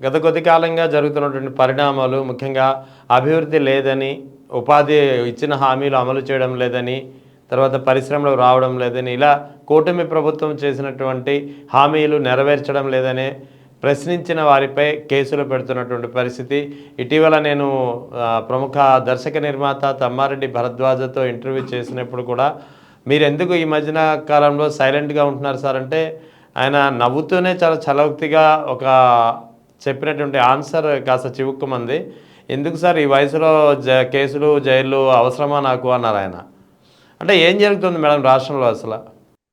గత కొద్ది కాలంగా జరుగుతున్నటువంటి పరిణామాలు ముఖ్యంగా అభివృద్ధి లేదని, ఉపాధి ఇచ్చిన హామీలు అమలు చేయడం లేదని, తర్వాత పరిశ్రమలు రావడం లేదని, ఇలా కూటమి ప్రభుత్వం చేసినటువంటి హామీలు నెరవేర్చడం లేదని ప్రశ్నించిన వారిపై కేసులు పెడుతున్నటువంటి పరిస్థితి. ఇటీవల నేను ప్రముఖ దర్శక నిర్మాత తమ్మారెడ్డి భరద్వాజతో ఇంటర్వ్యూ చేసినప్పుడు కూడా, మీరెందుకు ఈ మధ్యన కాలంలో సైలెంట్‌గా ఉంటున్నారు సార్ అంటే, ఆయన నవ్వుతూనే చాలా చలోక్తిగా ఒక చెప్పినటువంటి ఆన్సర్ కాస్త చివుక్కుమంది. "ఎందుకు సార్ ఈ వయసులో కేసులు, జైళ్ళు అవసరమా నాకు" అన్నారాయన. అంటే ఏం జరుగుతుంది మేడం రాష్ట్రంలో అసల?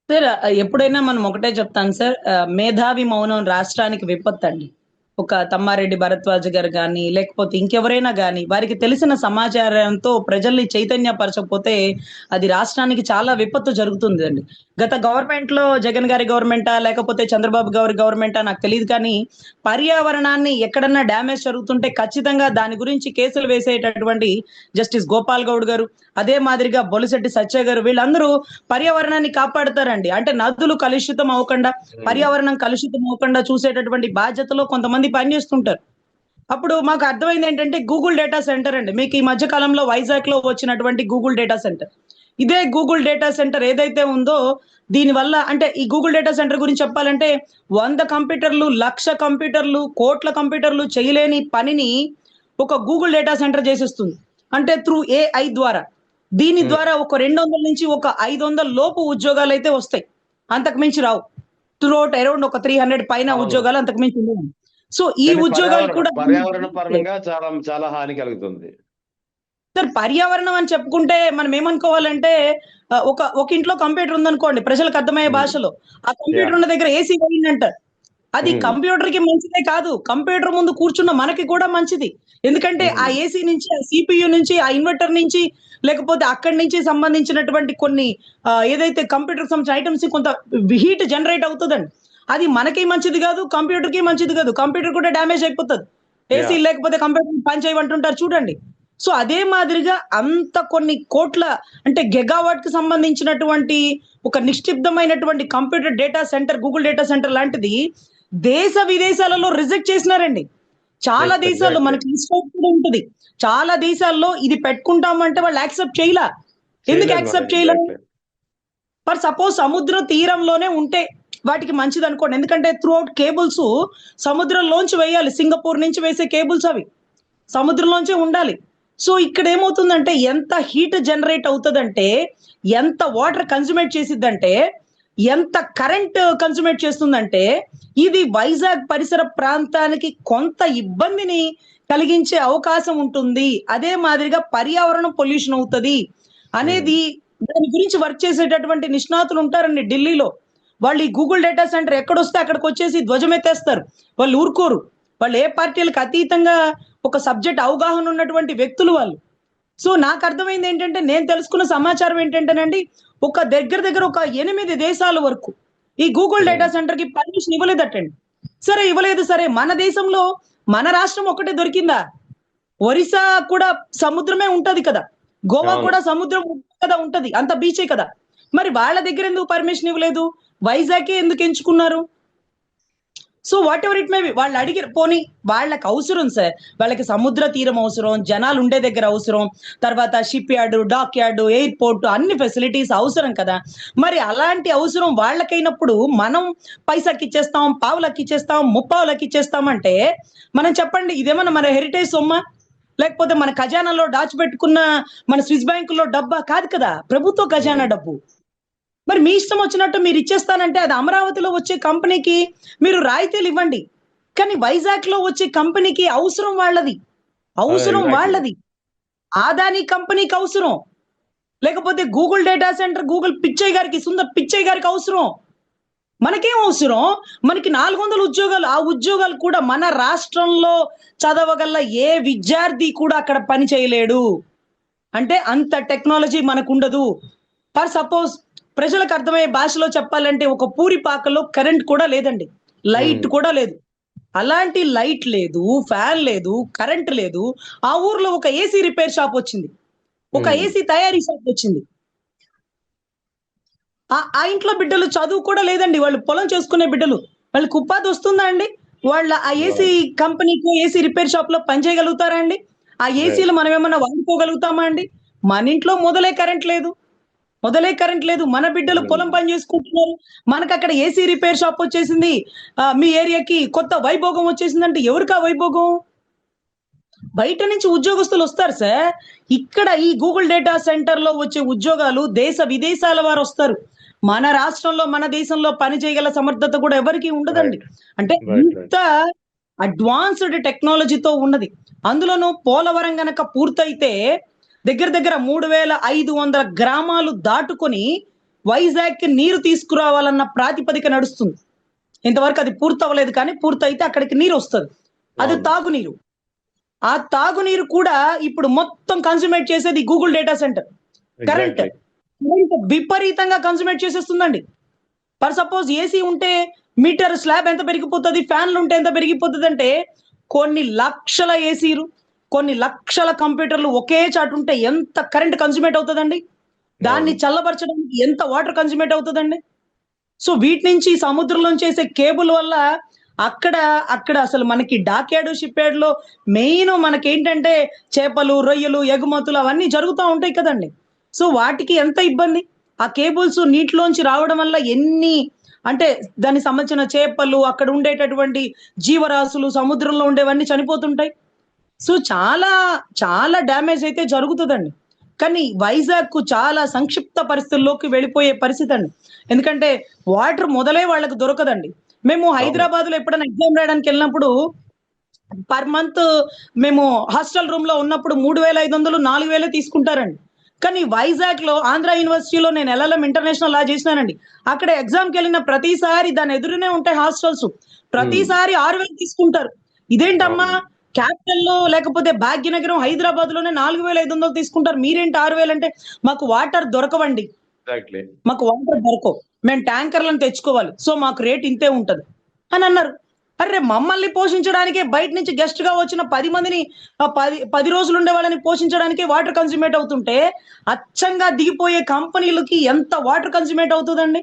సార్ ఎప్పుడైనా మనం ఒకటే చెప్తాను సార్. మేధావి మౌనం రాష్ట్రానికి విపత్తండి. ఒక తమ్మారెడ్డి భరద్వాజ్ గారు గాని, లేకపోతే ఇంకెవరైనా గాని, వారికి తెలిసిన సమాచారంతో ప్రజల్ని చైతన్యపరచకపోతే అది రాష్ట్రానికి చాలా విపత్తు జరుగుతుందండి. గత గవర్నమెంట్‌లో జగన్ గారి గవర్నమెంటా, లేకపోతే చంద్రబాబు గారి గవర్నమెంటా నాకు తెలీదు కానీ, పర్యావరణాన్ని ఎక్కడన్నా డ్యామేజ్ జరుగుతుంటే ఖచ్చితంగా దాని గురించి కేసులు వేసేటటువంటి జస్టిస్ గోపాల్ గౌడ్ గారు, అదే మాదిరిగా బొలిశెట్టి సత్య గారు వీళ్ళందరూ పర్యావరణాన్ని కాపాడుతారండి. అంటే నదులు కలుషితం అవ్వకుండా, పర్యావరణం కలుషితం అవ్వకుండా చూసేటటువంటి బాధ్యతలో కొంతమంది పనిచేస్తుంటారు. అప్పుడు మాకు అర్థమైంది ఏంటంటే గూగుల్ డేటా సెంటర్ అండి. మీకు ఈ మధ్య కాలంలో వైజాగ్‌లో వచ్చినటువంటి గూగుల్ డేటా సెంటర్. ఇదే గూగుల్ డేటా సెంటర్ ఏదైతే ఉందో దీనివల్ల అంటే ఈ గూగుల్ డేటా సెంటర్ గురించి చెప్పాలంటే 100 కంప్యూటర్లు, 1,00,000 కంప్యూటర్లు, కోట్ల కంప్యూటర్లు చేయలేని పనిని ఒక గూగుల్ డేటా సెంటర్ చేసేస్తుంది. అంటే త్రూ ఏఐ ద్వారా. దీని ద్వారా ఒక 200 నుంచి ఒక 500 లోపు ఉద్యోగాలైతే వస్తాయి. అంతకు మించి రావు. త్రూఅవుట్ అరౌండ్ ఒక 300 పైన అవును. ఉద్యోగాలు అంతకు మించి ఉండవు. సో ఈ కానీ ఉద్యోగాలు కూడా పర్యావరణ పరంగా చాలా చాలా హాని కలుగుతుంది. సార్ పర్యావరణం అని చెప్పుకుంటే మనం ఏమనుకోవాలంటే ఒక ఇంట్లో కంప్యూటర్ ఉందనుకోండి ప్రజలకు అర్థమయ్యే హ్మ్. భాషలో. ఆ కంప్యూటర్ యాహ్! ఉన్న దగ్గర ఏసీ పోయిందంటారు. అది హ్మ్. కంప్యూటర్‌కి మంచిదే కాదు. కంప్యూటర్ ముందు కూర్చున్న మనకి కూడా మంచిది. ఎందుకంటే ఆ హ్మ్. ఏసీ నుంచి, ఆ సీపీయూ నుంచి, ఆ ఇన్వర్టర్ నుంచి లేకపోతే అక్కడి నుంచి సంబంధించినటువంటి కొన్ని ఏదైతే కంప్యూటర్‌కి సంబంధించిన ఐటెమ్స్ కొంత హీట్ జనరేట్ అవుతదండి. అది మనకి మంచిది కాదు. కంప్యూటర్‌కి మంచిది కాదు. కంప్యూటర్ కూడా డ్యామేజ్ అయిపోతది. AC yeah! లేకపోతే కంప్యూటర్ పని చేయమంటుంటారు చూడండి. సో అదే మాదిరిగా అంత కొన్ని కోట్ల అంటే గిగావాట్‌కి సంబంధించినటువంటి ఒక నిశ్శబ్దమైనటువంటి computer data centre, Google data centre లాంటిది దేశ విదేశాలలో రిజెక్ట్ చేసినారండి. చాలా యెస్. దేశాల్లో ఎగ్జాక్ట్‌లీ. మనకి లిస్ట్ ఔట్ కూడా ఉంటది. చాలా దేశాల్లో ఇది పెట్టుకుంటాము అంటే వాళ్ళు యాక్సెప్ట్ చేయలా. ఎందుకు చేయలేదు మరి. యాక్సెప్ట్ చేయలా? ఎగ్జాక్ట్‌లీ. ఫర్ సపోజ్ సముద్ర తీరంలోనే ఉంటే వాటికి మంచిదనుకోండి. ఎందుకంటే త్రూ ఔట్ కేబుల్స్ సముద్రంలోంచి వేయాలి. సింగపూర్ నుంచి వేసే కేబుల్స్ అవి. సముద్రంలోంచే ఉండాలి. సో ఇక్కడేమవుతుందంటే ఎంత హీట్ జనరేట్ అవుతదంటే, ఎంత వాటర్ కన్జ్యూమేట్ చేసిద్దంటే, ఎంత కరెంట్ కన్జ్యూమేట్ చేస్తుందంటే, ఇది వైజాగ్ పరిసర ప్రాంతానికి కొంత ఇబ్బందిని కలిగించే అవకాశం ఉంటుంది. అదే మాదిరిగా పర్యావరణం పొల్యూషన్ అవుతది హ్మ్. అనేది దాని గురించి వర్క్ చేసేటటువంటి నిష్ణాతులు ఉంటారండి ఢిల్లీలో. వాళ్ళు ఈ గూగుల్ డేటా సెంటర్ ఎక్కడొస్తే అక్కడికొచ్చేసి ధ్వజమెత్తేస్తారు. వాళ్ళు ఊరుకోరు. వాళ్ళు ఏ పార్టీలకు అతీతంగా ఒక సబ్జెక్ట్ అవగాహన ఉన్నటువంటి వ్యక్తులు వాళ్ళు. సో నాకర్థమైందేంటంటే, నేను తెలుసుకున్న సమాచారం ఏంటంటేనండి, ఒక దగ్గర దగ్గర ఒక 8 దేశాల వరకు ఈ గూగుల్ హ్మ్. డేటా సెంటర్‌కి పర్మిషన్ ఇవ్వలేదటండి. సరే ఇవ్వలేదు సరే, మన దేశంలో మన రాష్ట్రం ఒక్కటే దొరికిందా? ఒరిస్సా కూడా సముద్రమే ఉంటది కదా! గోవా అవును. కూడా సముద్రం కదా ఉంటది. అంత బీచే కదా! మరి వాళ్ళ దగ్గర ఎందుకు పర్మిషన్ ఇవ్వలేదు? వైజాగే ఎందుకు ఎంచుకున్నారు? So what ever it may be. వాళ్ళు అడిగిరు పోనీ వాళ్ళకి అవసరం సార్. వాళ్ళకి సముద్ర తీరం అవసరం, జనాలు ఉండే దగ్గర అవసరం, తర్వాత shipyard, dockyard, airport అన్ని ఫెసిలిటీస్ అవసరం కదా! మరి అలాంటి అవసరం వాళ్ళకైనప్పుడు మనం పైసాకిచ్చేస్తాం, పావులకిచ్చేస్తాం, ముప్పావులకిచ్చేస్తాం అంటే మనం చెప్పండి ఇదేమన్నా మన హెరిటేజ్ సొమ్మా? లేకపోతే మన ఖజానాలో దాచిపెట్టుకున్న మన స్విస్ బ్యాంకులో డబ్బా? కాదు కదా! ప్రభుత్వ ఖజానా హ్మ్. డబ్బు. మరి మీ ఇష్టం వచ్చినట్టు మీరు ఇచ్చేస్తానంటే అది అమరావతిలో వచ్చే కంపెనీకి మీరు రాయితీలు ఇవ్వండి. కానీ వైజాగ్‌లో వచ్చే కంపెనీకి అవసరం వాళ్ళది. అవసరం ఎగ్జాక్ట్‌లీ. వాళ్ళది. అదానీ కంపెనీకి అవసరం. లేకపోతే Google data centre Google Pichaiah గారికి సుందర్ పిచ్చయ్య గారికి అవసరం. మనకేం అవసరం? మనకి 400 ఉద్యోగాలు. ఆ ఉద్యోగాలు కూడా మన రాష్ట్రంలో చదవగల ఏ విద్యార్థి కూడా అక్కడ పని చేయలేడు. అంటే అంత టెక్నాలజీ మనకుండదు. ఫర్ సపోజ్ ప్రజలకు అర్థమయ్యే భాషలో చెప్పాలంటే ఒక పూరిపాకలో కరెంట్ కూడా లేదండి. లైట్ హ్మ్. కూడా లేదు. అలాంటి లైట్ లేదు, ఫ్యాన్ లేదు, కరెంట్ లేదు. ఆ ఊర్లో ఒక ఏసీ రిపేర్ షాప్ వచ్చింది. ఒక హ్మ్. ఏసీ తయారీ షాప్ వచ్చింది. ఆ ఇంట్లో బిడ్డలు చదువు కూడా లేదండి. వాళ్ళు పొలం చేసుకునే బిడ్డలు. వాళ్ళకి ఉపాధి వస్తుందా అండి? వాళ్ళ ఆ ఏసీ కంపెనీకి ఏసీ రిపేర్ షాప్ లో పని చేయగలుగుతారా అండి? ఆ ఏసీలు మనం ఏమన్నా వాడుకోగలుగుతామా అండి? మన ఇంట్లో మొదలే కరెంట్ లేదు. మన బిడ్డలు పొలం పని చేసుకుంటున్నారు. మనకక్కడ ఏసీ రిపేర్ షాప్ వచ్చేసింది. మీ ఏరియాకి కొత్త వైభోగం వచ్చేసిందంటే ఎవరికి ఆ వైభోగం? బయట నుంచి ఉద్యోగస్తులు వస్తారు సార్. ఇక్కడ ఈ గూగుల్ డేటా సెంటర్‌లో వచ్చే ఉద్యోగాలు దేశ విదేశాల వారొస్తారు. మన రాష్ట్రంలో, మన దేశంలో పని చేయగల సమర్థత కూడా ఎవరికీ ఉండదండి. రైట్. అంటే రైట్. రైట్. ఇంత అడ్వాన్స్‌డ్ టెక్నాలజీతో ఉన్నది. అందులోనూ పోలవరం గనక పూర్తయితే దగ్గర దగ్గర 3500 గ్రామాలు దాటుకొని వైజాగ్‌కి నీరు తీసుకురావాలన్న ప్రాతిపదిక నడుస్తుంది. ఇంతవరకు అది పూర్తవ్వలేదు కానీ పూర్తయితే అక్కడికి నీరొస్తది. అది అవును. తాగునీరు. ఆ తాగునీరు కూడా ఇప్పుడు మొత్తం కన్జ్యూమేట్ చేసేది Google data centre. Current. Exactly. Current విపరీతంగా కన్జ్యూమేట్ చేసేస్తుందండి. ఫర్ సపోజ్ ఏసీ ఉంటే మీటర్ స్లాబ్ ఎంత పెరిగిపోతది? ఫ్యాన్‌లు ఉంటే ఎంత పెరిగిపోతదంటే కొన్ని లక్షల ఏసీలు, కొన్ని లక్షల కంప్యూటర్లు ఒకే చాట ఉంటే ఎంత కరెంట్ కన్జ్యూమేట్ అవుతదండి? దాన్ని అవును. చల్లబరచడానికి ఎంత వాటర్ కన్జ్యూమేట్ అవుతదండి? సో వీటి నుంచి సముద్రంలోంచి ఏసే కేబుల్ వల్ల అక్కడ, అక్కడ అసలు మనకి డాక్యార్డ్, షిప్‌యార్డ్‌లో మెయిన్ మనకేంటంటే చేపలు, రొయ్యలు, ఎగుమతులు అవన్నీ జరుగుతా ఉంటాయి కదండీ! సో వాటికి ఎంత ఇబ్బంది? ఆ కేబుల్స్ నీటిలోంచి రావడం వల్ల ఎన్ని అంటే దానికి సంబంధించిన చేపలు, అక్కడ ఉండేటటువంటి జీవరాశులు, సముద్రంలో ఉండేవన్నీ చనిపోతుంటాయి. సో చాలా, చాలా డ్యామేజ్ అయితే జరుగుతదండి. కానీ వైజాగ్‌కు చాలా సంక్షిప్త పరిస్థితుల్లోకి వెళ్ళిపోయే పరిస్థితండి. ఎందుకంటే వాటర్ మొదలే వాళ్ళకి దొరకదండి. మేము అవును. హైదరాబాద్‌లో ఎప్పుడైనా ఎగ్జామ్ రాయడానికెళ్ళినప్పుడు పర్ మంత్ మేము హాస్టల్ రూమ్‌లో ఉన్నప్పుడు 3500, 4000 తీసుకుంటారండి. కానీ వైజాగ్‌లో ఆంధ్ర యూనివర్సిటీలో నేను ఎల్ఎల్ఎం ఇంటర్నేషనల్ లా చేసినానండి. అక్కడ ఎగ్జామ్‌కెళ్ళిన ప్రతిసారి దాని ఎదురునే ఉంటాయి హాస్టల్స్. హ్మ్. ప్రతిసారి 6000 తీసుకుంటారు. ఇదేంటమ్మా అవునండి. క్యాపిటల్‌లో లేకపోతే భాగ్యనగరం, హైదరాబాద్‌లోనే 4500 తీసుకుంటారు. మీరేంటి 6000 అంటే మాకు వాటర్ దొరకవండి. ఎగ్జాక్ట్‌లీ. మాకు వాటర్ దొరకవు. మేము ట్యాంకర్‌లను తెచ్చుకోవాలి. సో మాకు రేట్ ఇంతే ఉంటది అనన్నారు. అర్రె! మమ్మల్ని పోషించడానికే బయట నుంచి గెస్ట్‌గా వచ్చిన 10 మందిని 10 రోజులు ఉండే వాళ్ళని పోషించడానికే వాటర్ కన్జ్యూమేట్ అవుతుంటే, అచ్చంగా దిగిపోయే కంపెనీలకి ఎంత వాటర్ కన్జ్యూమేట్ అవుతదండి?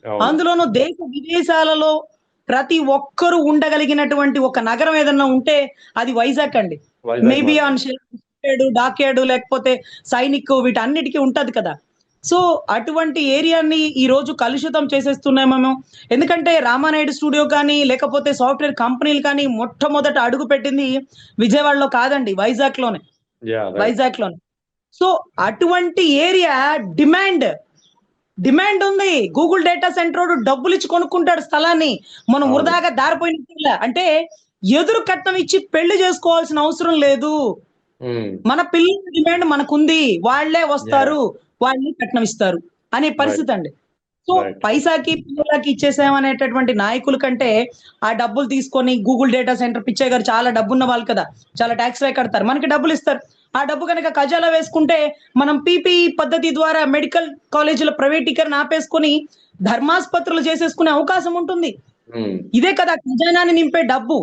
అవును. అందులోనూ దేశ విదేశాలలో ప్రతి ఒక్కరు ఉండగలిగినటువంటి ఒక నగరం ఏదన్నా ఉంటే అది వైజాగ్ అండి. వైజాగ్ మేబీ ఆన్ మాత్రమే. షిప్‌యార్డ్, డాక్‌యార్డ్ లేకపోతే సైనిక్ వీటన్నిటికి ఉంటది కదా! సో, అటువంటి ఏరియాని ఈరోజు కలుషితం చేసేస్తున్నాం మేము. ఎందుకంటే రామానాయుడు స్టూడియో కానీ, లేకపోతే సాఫ్ట్‌వేర్ కంపెనీలు కానీ మొట్టమొదట అడుగుపెట్టింది విజయవాడలో కాదండి వైజాగ్‌లోనే. యాహ్! రైట్. వైజాగ్‌లోనే. సో, అటువంటి ఏరియా డిమాండ్ డిమాండ్ ఉంది. గూగుల్ డేటా సెంటరోడు డబ్బులిచ్చి కొనుక్కుంటాడు స్థలాన్ని. మనం అవును. వృధాగా దారిపోయినట్టిలా. అంటే ఎదురు కట్నం ఇచ్చి పెళ్లి చేసుకోవాల్సిన అవసరం లేదు. హ్మ్. మన పిల్లల డిమాండ్ మనకుంది. వాళ్ళే యాహ్! వస్తారు. వాళ్ళే కట్నం ఇస్తారు. అనే రైట్. పరిస్థితండి. So, right. పైసాకి, పిల్లలకి ఇచ్చేసామనేటటువంటి నాయకుల కంటే, ఆ డబ్బులు తీసుకొని గూగుల్ డేటా సెంటర్ పిచ్చయ్య గారు చాలా డబ్బున్న వాళ్ళు కదా! చాలా టాక్స్‌లే కడతారు. మనకి డబ్బులిస్తారు. ఆ డబ్బు గనక ఖజానా వేసుకుంటే, మనం పీపీఈ పద్ధతి ద్వారా మెడికల్ కాలేజీల ప్రైవేటీకరణ ఆపేసుకొని, ధర్మాసుపత్రులు చేసేసుకునే అవకాశం ఉంటుంది. హ్మ్. ఇదే కదా ఖజానాని నింపే డబ్బు.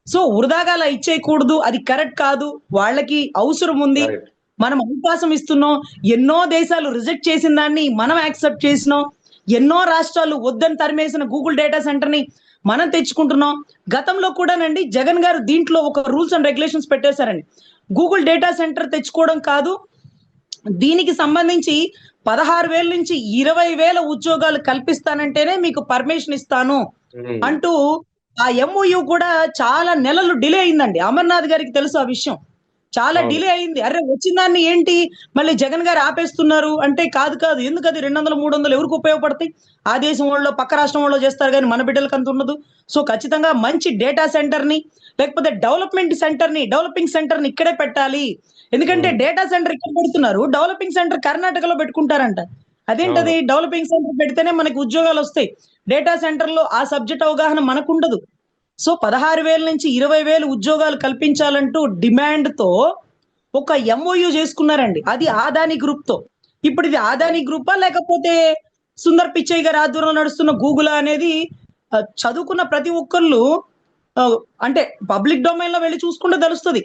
సో, వృధాగా అలా ఇచ్చేయకూడదు. అది కరెక్ట్ కాదు. వాళ్ళకి అవసరం ఉంది. రైట్. మనం అవకాశం ఇస్తున్నాం. ఎన్నో దేశాలు రిజెక్ట్ చేసిన దాన్ని మనం యాక్సెప్ట్ చేసినాం. ఎన్నో రాష్ట్రాలు వద్దని తరిమేసిన గూగుల్ డేటా సెంటర్‌ని మనం తెచ్చుకుంటున్నాం. గతంలో కూడానండి జగన్ గారు దీంట్లో ఒక రూల్స్ అండ్ రెగ్యులేషన్స్ పెట్టేసారండి. గూగుల్ డేటా సెంటర్ తెచ్చుకోవడం కాదు. దీనికి సంబంధించి 16,000 నుంచి 20,000 ఉద్యోగాలు కల్పిస్తానంటేనే మీకు పర్మిషన్ ఇస్తాను హ్మ్. అంటూ ఆ ఎంఓయూ కూడా చాలా నెలలు డిలే అయిందండి. అమర్నాథ్ గారికి తెలుసు ఆ విషయం. చాలా అవును. డిలే అయింది. అరె! వచ్చిన దాన్ని ఏంటి మళ్ళీ జగన్ గారు ఆపేస్తున్నారు అంటే కాదు కాదు. ఎందుకది 200, 300 ఎవరికి ఉపయోగపడతాయి? ఆ దేశం వాళ్ళో, పక్క రాష్ట్రం వాళ్ళో చేస్తారు గానీ మన బిడ్డలకి అంత ఉండదు. సో ఖచ్చితంగా మంచి డేటా సెంటర్‌ని లేకపోతే డెవలపింగ్ సెంటర్‌ని ఇక్కడే పెట్టాలి. ఎందుకంటే హ్మ్. డేటా సెంటర్ ఇక్కడ పెడుతున్నారు. డెవలపింగ్ సెంటర్ కర్ణాటకలో పెట్టుకుంటారంట. అవును. అదేంటది? డెవలపింగ్ సెంటర్ పెడితేనే మనకి ఉద్యోగాలొస్తాయి. డేటా సెంటర్‌లో ఆ సబ్జెక్ట్ అవగాహన మనకుండదు. సో 16,000 నుంచి 20,000 ఉద్యోగాలు కల్పించాలంటూ డిమాండ్‌తో ఒక ఎంఓయూ చేసుకున్నారండి. అది అదాని గ్రూప్‌తో. ఇప్పుడు ఇది అదాని గ్రూపా? లేకపోతే సుందర్ పిచ్చయ్ గారి ఆధ్వర్యంలో నడుస్తున్న గూగులా అనేది చదువుకున్న ప్రతి ఒక్కళ్ళు ఆహ్, అంటే పబ్లిక్ డొమైన్‌లో వెళ్లి చూసుకుంటే తెలుస్తది.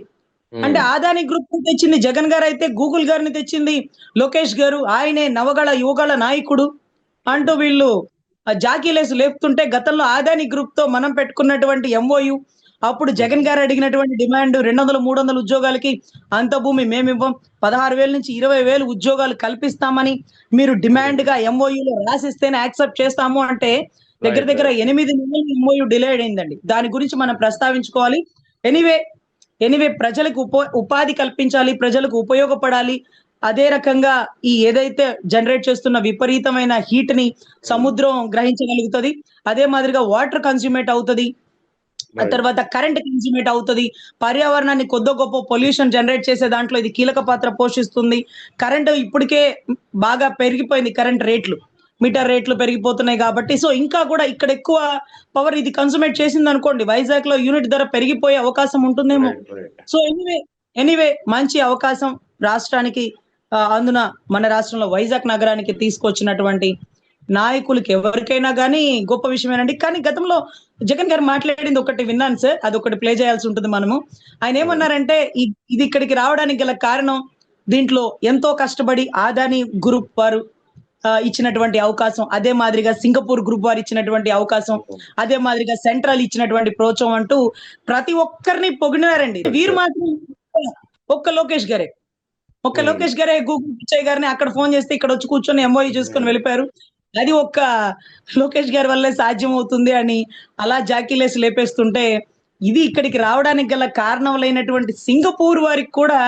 అంటే హ్మ్. అదాని గ్రూప్‌ని తెచ్చింది జగన్ గారైతే, గూగుల్ గారిని తెచ్చింది లోకేష్ గారు. ఆయనే నవగళ, యువగళ నాయకుడు అంటూ వీళ్ళు జాకీలేసి లేపుతుంటే గతంలో ఆదాని గ్రూప్ తో మనం పెట్టుకున్నటువంటి ఎంఓయు, అప్పుడు జగన్ గారు అడిగినటువంటి డిమాండ్ 200, 300 ఉద్యోగాలకి అంత భూమి మేమివ్వం, 16,000 నుంచి 20,000 ఉద్యోగాలు కల్పిస్తామని మీరు డిమాండ్ గా ఎంఓయులో రాసిస్తేనే యాక్సెప్ట్ చేస్తాము అంటే దగ్గర రైట్ దగ్గర రైట్ 8 నెలలు ఎంఓయు డిలేడ్ అయిందండి. దాని గురించి మనం ప్రస్తావించుకోవాలి. ఎనీవే ప్రజలకు ఉపాధి కల్పించాలి, ప్రజలకు ఉపయోగపడాలి. అదే రకంగా ఈ ఏదైతే జనరేట్ చేస్తున్న విపరీతమైన హీట్ ని సముద్రం గ్రహించగలుగుతది. అదే మాదిరిగా వాటర్ కన్స్యూమేట్ అవుతది. ఆ రైట్ తర్వాత కరెంట్ కన్స్యూమేట్ అవుతది. పర్యావరణాన్ని కొద్దో గొప్ప పొల్యూషన్ జనరేట్ చేసే దాంట్లో ఇది కీలక పాత్ర పోషిస్తుంది. కరెంట్ ఇప్పటికే బాగా పెరిగిపోయింది, కరెంట్ రేట్లు. మీటర్ రేట్లు పెరిగిపోతున్నాయి కాబట్టి సో ఇంకా కూడా ఇక్కడ ఎక్కువ పవర్ ఇది కన్స్యూమేట్ చేసిందనుకోండి, వైజాగ్ లో యూనిట్ ధర పెరిగిపోయే అవకాశం ఉంటుందేమో. రైట్ రైట్ సో ఎనీవే మంచి అవకాశం రాష్ట్రానికి. అందున మన రాష్ట్రంలో వైజాగ్ నగరానికి తీసుకొచ్చినటువంటి నాయకులకి ఎవరికైనా గానీ గొప్ప విషయమేనండి. కానీ గతంలో జగన్ గారు మాట్లాడింది ఒకటి విన్నాను సార్. అదొకటి ప్లే చేయాల్సి ఉంటుంది మనము. ఆయన ఏమన్నారంటే ఇది ఇక్కడికి రావడానికి గల కారణం దీంట్లో ఎంతో కష్టపడి ఆదాని గ్రూప్ వారు ఇచ్చినటువంటి అవకాశం, అదే మాదిరిగా సింగపూర్ గ్రూప్ వారు ఇచ్చినటువంటి అవకాశం, అదే మాదిరిగా సెంట్రల్ ఇచ్చినటువంటి ప్రోత్సాహం అంటూ ప్రతి ఒక్కరిని పొగిడినారండి. వీరు మాత్రం ఒక్క లోకేష్ గారే గూగుల్ పిచ్చయ్య గారిని అక్కడ ఫోన్ చేస్తే ఇక్కడ వచ్చి కూర్చొని ఎంఓఈ చూసుకొని వెళ్ళిపోయారు. అది ఒక్క లోకేష్ గారి వల్లే సాధ్యం అవుతుంది అని అలా జాకీలేసి లేపేస్తుంటే ఇది ఇక్కడికి రావడానికి గల కారణములైనటువంటి సింగపూర్ వారికి కూడా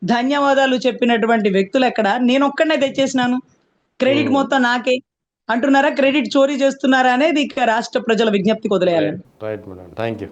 ధన్యవాదాలు చెప్పినటువంటి వ్యక్తులు ఎక్కడ? నేను ఒక్కడనే తెచ్చేసినాను, క్రెడిట్ మొత్తం నాకే అంటున్నారా? క్రెడిట్ చోరీ చేస్తున్నారా అనేది ఇక రాష్ట్ర ప్రజల విజ్ఞప్తికి వదిలేయాలండి. Right madam, thank you.